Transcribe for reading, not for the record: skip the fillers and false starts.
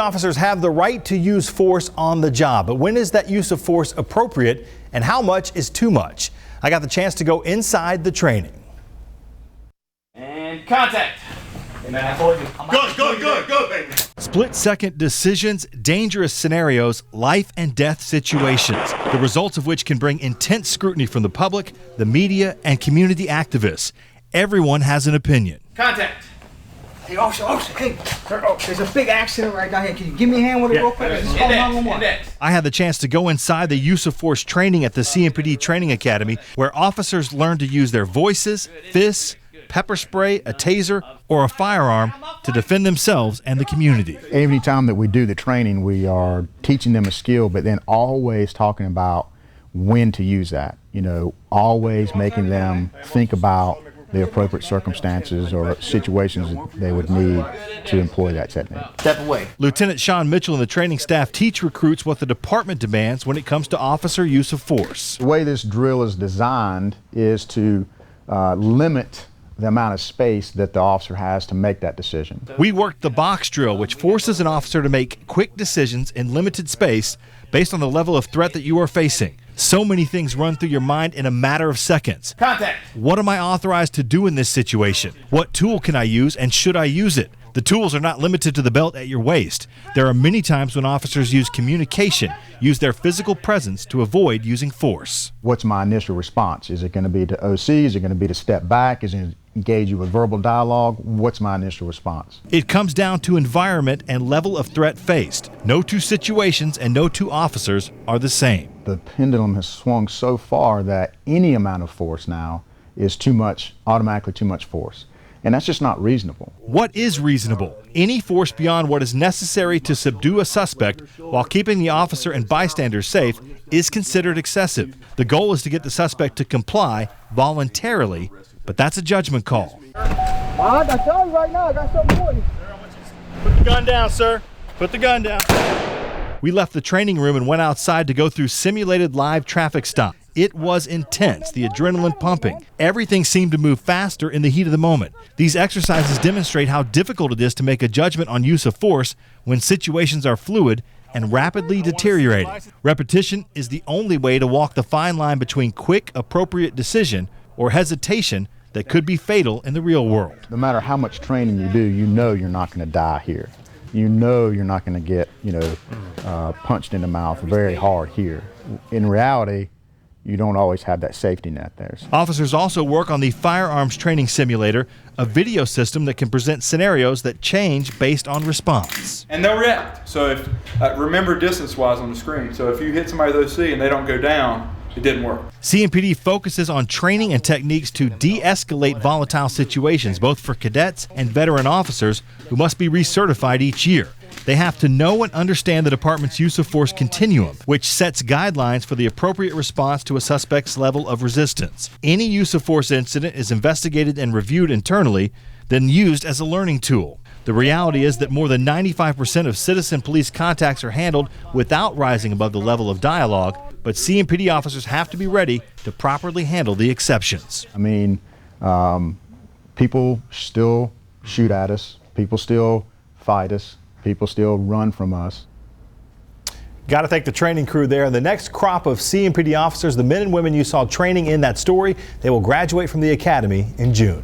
Officers have the right to use force on the job, but when is that use of force appropriate and how much is too much? I got the chance to go inside the training. And contact. And then I told you. Go, baby. Split-second decisions, dangerous scenarios, life and death situations, the results of which can bring intense scrutiny from the public, the media, and community activists. Everyone has an opinion. Contact. Hey, officer, hey, there's a big accident right down here. Can you give me a hand with it real quick? Just call 911. I had the chance to go inside the use of force training at the CMPD Training Academy, where officers learn to use their voices, fists, pepper spray, a taser, or a firearm to defend themselves and the community. Every time that we do the training, we are teaching them a skill, but then always talking about when to use that. You know, always making them think about the appropriate circumstances or situations that they would need to employ that technique. Step away. Lieutenant Sean Mitchell and the training staff teach recruits what the department demands when it comes to officer use of force. The way this drill is designed is to limit the amount of space that the officer has to make that decision. We worked the box drill, which forces an officer to make quick decisions in limited space based on the level of threat that you are facing. So many things run through your mind in a matter of seconds. Contact. What am I authorized to do in this situation? What tool can I use and should I use it? The tools are not limited to the belt at your waist. There are many times when officers use communication, use their physical presence to avoid using force. What's my initial response? Is it going to be to OC? Is it going to be to step back? Is it engage you with verbal dialogue? What's my initial response? It comes down to environment and level of threat faced. No two situations and no two officers are the same. The pendulum has swung so far that any amount of force now is too much, automatically too much force. And that's just not reasonable. What is reasonable? Any force beyond what is necessary to subdue a suspect while keeping the officer and bystanders safe is considered excessive. The goal is to get the suspect to comply voluntarily, but that's a judgment call. I tell you right now, I got something for you. Put the gun down, sir. Put the gun down. We left the training room and went outside to go through simulated live traffic stops. It was intense, the adrenaline pumping. Everything seemed to move faster in the heat of the moment. These exercises demonstrate how difficult it is to make a judgment on use of force when situations are fluid and rapidly deteriorating. Repetition is the only way to walk the fine line between quick, appropriate decision or hesitation that could be fatal in the real world. No matter how much training you do, you know you're not going to die here. You know you're not going to get, punched in the mouth very hard here. In reality, you don't always have that safety net there. Officers also work on the Firearms Training Simulator, a video system that can present scenarios that change based on response. And they'll react. So if, remember distance-wise on the screen. So if you hit somebody with OC and they don't go down, it didn't work. CMPD focuses on training and techniques to de-escalate volatile situations, both for cadets and veteran officers who must be recertified each year. They have to know and understand the department's use of force continuum, which sets guidelines for the appropriate response to a suspect's level of resistance. Any use of force incident is investigated and reviewed internally, then used as a learning tool. The reality is that more than 95% of citizen police contacts are handled without rising above the level of dialogue, but CMPD officers have to be ready to properly handle the exceptions. I mean, people still shoot at us, people still fight us, people still run from us. Got to thank the training crew there. And the next crop of CMPD officers, the men and women you saw training in that story, they will graduate from the academy in June.